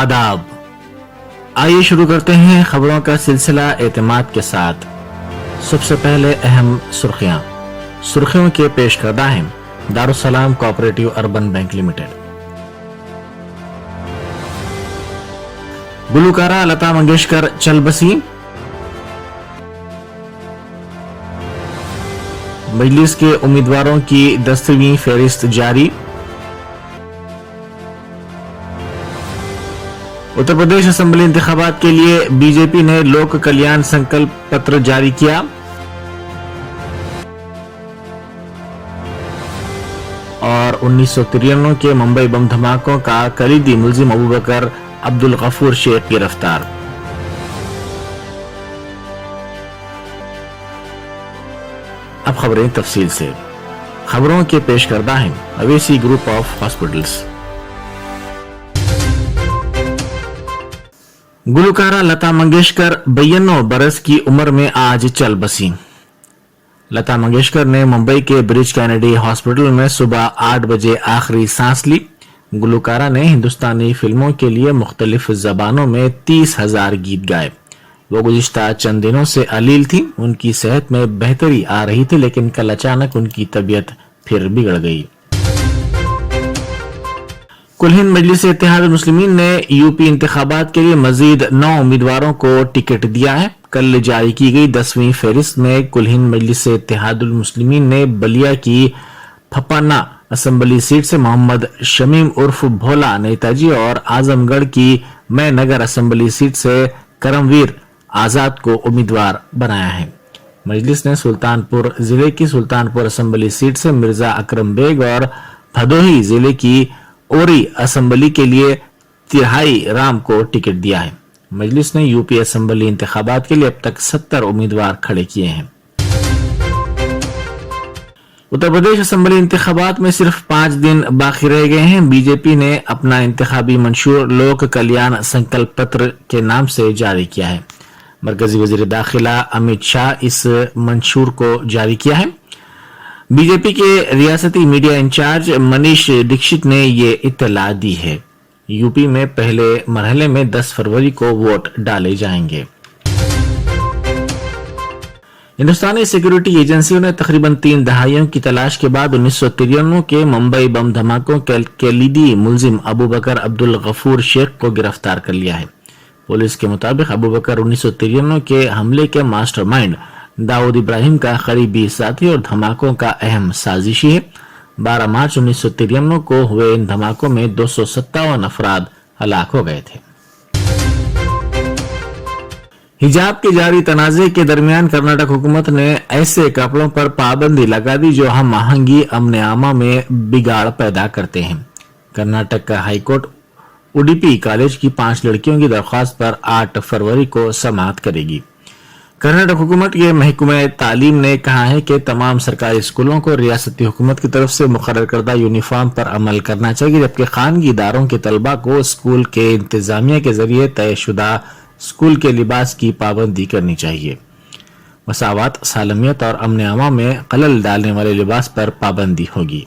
आदाब। आइए शुरू करते हैं खबरों का सिलसिला एतमाद के साथ। सबसे पहले अहम सुर्खियों के पेश करदा है Darussalam cooperative urban bank limited. गुलकारा लता मंगेशकर चल बसी। मजलिस के उम्मीदवारों की 10वीं फहरिस्त जारी। उत्तर प्रदेश असेंबली इंतखाबात के लिए बीजेपी ने लोक कल्याण संकल्प पत्र जारी किया। और 1993 के मुंबई बम धमाकों का कलीदी मुलजिम अबू बकर अब्दुल गफूर शेख गिरफ्तार। अब खबरें तफसील से। खबरों के पेश करदा है Owaisi group of hospitals. Gulkara Lata Mangeshkar 92 बरस की उम्र में आज चल बसी। लता मंगेशकर ने मुंबई के ब्रिज कैनेडी हॉस्पिटल में सुबह 8 बजे आखिरी सांस ली। गुलकारा ने हिंदुस्तानी फिल्मों के लिए मुख्तलिफ जबानों में 30,000 गीत गाए। वो गुज़िश्ता चंद दिनों से अलील थी। उनकी सेहत में बेहतरी आ रही थी, लेकिन कल अचानक उनकी तबीयत फिर बिगड़ गई। कुल हिंद मजलिस इत्तेहाद मुस्लिमीन ने यूपी इंतखाबात के लिए मजीद 9 उम्मीदवारों को टिकट दिया है। कल जारी की गई 10वीं फहरिस्त में कुल हिंद मजलिस इत्तेहाद मुस्लिमीन ने बलिया की फपाना असेंबली सीट से मोहम्मद शमीम उर्फ भोला नेताजी और आजमगढ़ की मैं नगर असेंबली सीट से करमवीर आजाद को उम्मीदवार बनाया है। मजलिस ने सुल्तानपुर जिले की सुल्तानपुर असेंबली सीट से मिर्जा अकरम बेग और भदोही जिले की ओरी असेंबली के लिए तिहाई राम को टिकट दिया है। मजलिस ने यूपी असेंबली इंतखाबात के लिए अब तक 70 उम्मीदवार खड़े किए हैं। उत्तर प्रदेश असेंबली इंतखाबात में सिर्फ 5 दिन बाकी रह गए हैं। बीजेपी ने अपना इंतखाबी मंशूर लोक कल्याण संकल्प पत्र के नाम से जारी किया है। मरकजी वजीर दाखिला अमित शाह इस मंशूर को जारी किया है। बीजेपी के रियासती मीडिया इंचार्ज मनीष दीक्षित ने ये इत्तला दी है। यूपी में पहले मरहले में 10 फरवरी को वोट डाले जाएंगे। हिंदुस्तानी सिक्योरिटी एजेंसियों ने तकरीबन 3 दहाइयों की तलाश के बाद 1993 के मुंबई बम धमाकों के कलीदी मुलजिम अबू बकर अब्दुल गफूर शेख को गिरफ्तार कर लिया है। पुलिस के मुताबिक अबू बकर 1993 के हमले के मास्टरमाइंड दाऊद इब्राहिम का करीबी साथी और धमाकों का अहम साजिशी है। 12 मार्च 1993 को हुए इन धमाकों में 257 अफराद हलाक हो गए थे। हिजाब के जारी तनाज़े के दरमियान कर्नाटक हुकूमत ने ऐसे कपड़ों पर पाबंदी लगा दी जो हम आहंगी अमन आमा में बिगाड़ पैदा करते हैं। कर्नाटक का हाईकोर्ट उडुपी कॉलेज की 5 लड़कियों की दरख्वास्त पर 8 फरवरी को समाअत करेगी। कर्नाटक हुकूमत के महकमे तालीम ने कहा है कि तमाम सरकारी स्कूलों को रियासती हुकूमत की तरफ से मुकर्रर करदा यूनिफॉर्म पर अमल करना चाहिए, जबकि खानगी इदारों के तलबा को स्कूल के इंतजामिया के जरिए तयशुदा स्कूल के लिबास की पाबंदी करनी चाहिए। मसावत, सालमियत और अमन आमा में खलल डालने वाले लिबास पर पाबंदी होगी।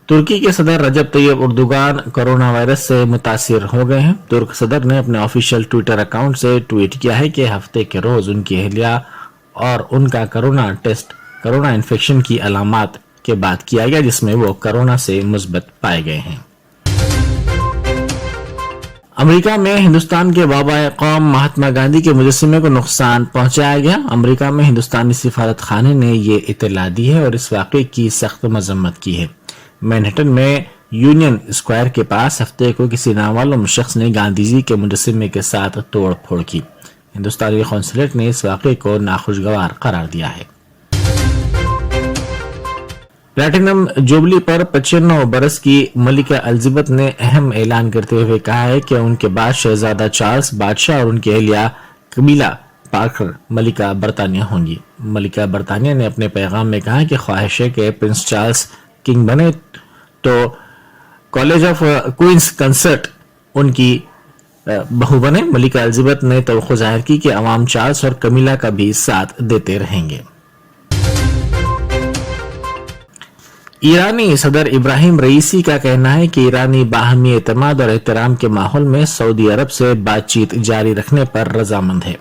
तुर्की के सदर रजब तैयब उर्दुगान कोरोना वायरस से मुतासिर हो गए हैं। तुर्क सदर ने अपने ऑफिशियल ट्विटर अकाउंट से ट्वीट किया है कि हफ्ते के रोज उनकी अहलिया और उनका कोरोना टेस्ट कोरोना इन्फेक्शन की अलामात के बाद किया गया, जिसमें वो कोरोना से मुस्बत पाए गए हैं। अमेरिका में हिंदुस्तान के बाबा कौम महात्मा गांधी के मुजस्समे को नुकसान पहुंचाया गया। अमेरिका में हिंदुस्तानी सिफारत खाने ने ये इत्तला दी है और इस वाक़े की सख्त मजम्मत की है। मैनहट्टन में यूनियन स्क्वायर के पास हफ्ते को किसी नामालूम शख्स ने गांधी जी के मुजस्समे के साथ तोड़ फोड़ की। हिंदुस्तानी कौंसलेट ने इस वाक़े को नाखुशगवार करार दिया है। प्लैटिनम जुबली पर 95 बरस की मलिका एलिजाबेथ ने अहम ऐलान करते हुए कहा है कि उनके बाद शहजादा चार्ल्स बादशाह और उनकी अहलिया कमीला पार्कर मलिका बरतानिया होंगी। मलिका बरतानिया ने अपने पैगाम में कहा कि ख्वाहिश है कि प्रिंस चार्ल्स किंग बने तो कॉलेज ऑफ क्वींस कंसर्ट उनकी बहू बने। मलिका एलिजाबेथ ने तवक्को जाहिर की कि अवाम चार्ल्स और कमीला का भी साथ देते रहेंगे। ईरानी सदर इब्राहिम रईसी का कहना है कि ईरानी बाहमी एतमाद और एहतराम के माहौल में सऊदी अरब से बातचीत जारी रखने पर रजामंद है।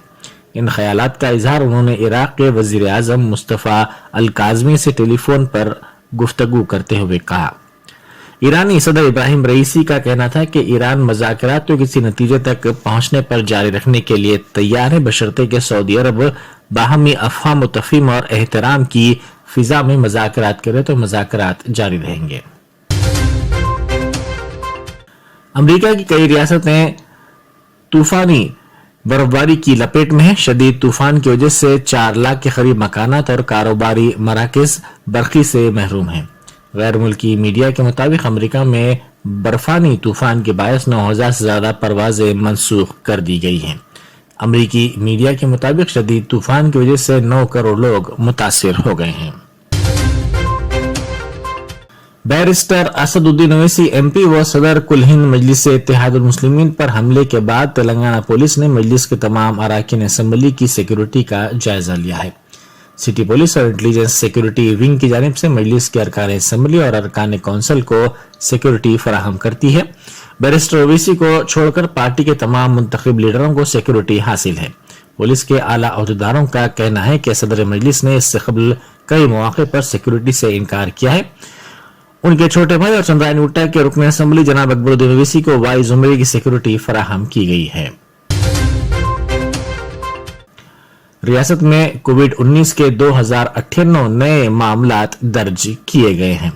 इन ख्यालात का इजहार उन्होंने इराक के वजीर आजम मुस्तफा अल काज़मी से टेलीफोन पर गुफ्तगू करते हुए कहा। ईरानी सदर इब्राहिम रईसी का कहना था कि ईरान मज़ाकरात को किसी नतीजे तक पहुंचने पर जारी रखने के लिए तैयार है, बशर्ते कि सऊदी अरब बाहमी अफ़हाम तफ़हीम और एहतराम की फिजा में मज़ाकरात करे तो मज़ाकरात जारी रहेंगे। अमेरिका की कई रियासतें तूफानी बर्फबारी की लपेट में है। शदीद तूफान की वजह से 4 लाख के करीब मकानात और कारोबारी मराकज़ बरक़ी से महरूम हैं। गैर मुल्की मीडिया के मुताबिक अमेरिका में बर्फानी तूफान के बायस 9,000 से ज्यादा परवाजें मंसूख कर दी गई हैं। अमेरिकी मीडिया के मुताबिक शदीद तूफान की वजह से 9 करोड़ लोग मुतासिर हो गए हैं। बैरिस्टर असदुद्दीन ओवैसी एमपी व सदर कुल हिंद मजलिस इत्तेहादुल मुस्लिमीन पर हमले के बाद तेलंगाना पुलिस ने मजलिस के तमाम अराकीन असेंबली की सिक्योरिटी का जायजा लिया है। सिटी पुलिस और इंटेलिजेंस सिक्योरिटी विंग की जानिब से मजलिस के अरकान असेंबली और अरकान कौंसिल को सिक्योरिटी फराहम करती है। बैरिस्टर ओवैसी को छोड़कर पार्टी के तमाम मुंतखब लीडरों को सिक्योरिटी हासिल है। पुलिस के आला अहदेदारों का कहना है कि सदर मजलिस ने इससे कबल कई मौके पर सिक्योरिटी से इनकार किया है। उनके छोटे भाई और चंद्रायन गुट्टा के रुकन असेंबली जनाब अकबरुद्दीन ओवैसी को वाइस उमरे की सिक्योरिटी फराहम की गई है। रियासत में कोविड-19 के 2098 नए मामलात दर्ज किए गए हैं।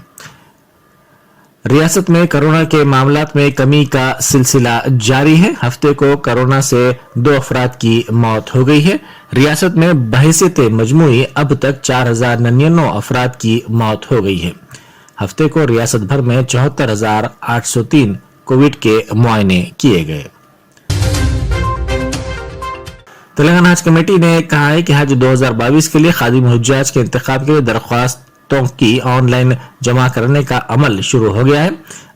रियासत में कोरोना के मामलात में कमी का सिलसिला जारी है। हफ्ते को कोरोना से 2 अफराद की मौत हो गई है। रियासत में बहैसियत मजमूई अब तक 4,099 अफराद की मौत हो गई है। हफ्ते को रियासत भर में 74,803 कोविड के मुआयने किए गए। तेलंगाना हज कमेटी ने कहा है कि हज 2022 के लिए खादिम हुज्जाज के इंतखाब के लिए दरख्वास्तों की ऑनलाइन जमा करने का अमल शुरू हो गया है।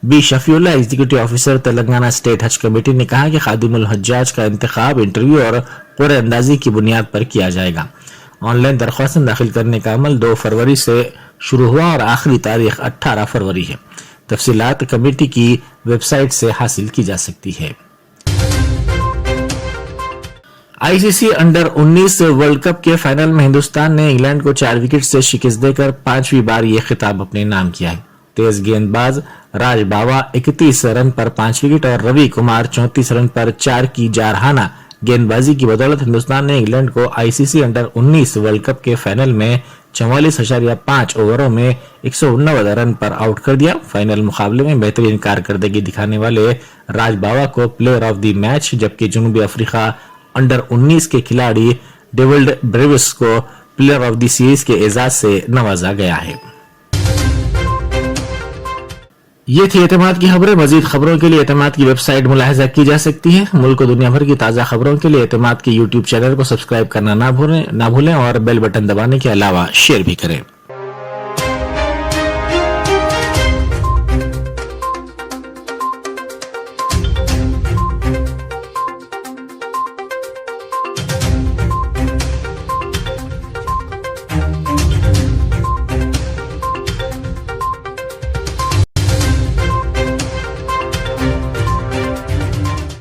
B Shafiullah executive officer Telangana state Haj committee ने कहा कि खादिमुल हज्जाज का इंतखाब इंटरव्यू और क़ुर अंदाजी की बुनियाद पर किया जाएगा। ऑनलाइन दरख्वास्तें दाखिल करने का अमल 2 फरवरी से शुरू हुआ और आखिरी तारीख 18 फरवरी है। तफसीलात कमेटी की वेबसाइट से हासिल की जा सकती है। आईसीसी अंडर 19 वर्ल्ड कप के फाइनल में हिंदुस्तान ने इंग्लैंड को 4 विकेट से शिकस्त देकर 5वीं बार यह खिताब अपने नाम किया है। तेज गेंदबाज राज बावा 31 रन पर 5 विकेट और रवि कुमार 34 रन पर 4 की जारहाना गेंदबाजी की बदौलत हिंदुस्तान ने इंग्लैंड को आईसीसी अंडर 19 वर्ल्ड कप के फाइनल में 44.5 ओवरों में 189 रन पर आउट कर दिया। फाइनल मुकाबले में बेहतरीन कारकर्दगी दिखाने वाले राज बावा को प्लेयर ऑफ द मैच, जबकि जनूबी अफ्रीका अंडर 19 के खिलाड़ी डेविड ब्रेविस को प्लेयर ऑफ द सीरीज के एजाज से नवाजा गया है। ये थी एतमाद की खबरें। मजीद खबरों के लिए एतमाद की वेबसाइट मुलाहिजा की जा सकती है। मुल्क और दुनिया भर की ताज़ा खबरों के लिए एतमाद के यूट्यूब चैनल को सब्सक्राइब करना ना भूलें और बेल बटन दबाने के अलावा शेयर भी करें।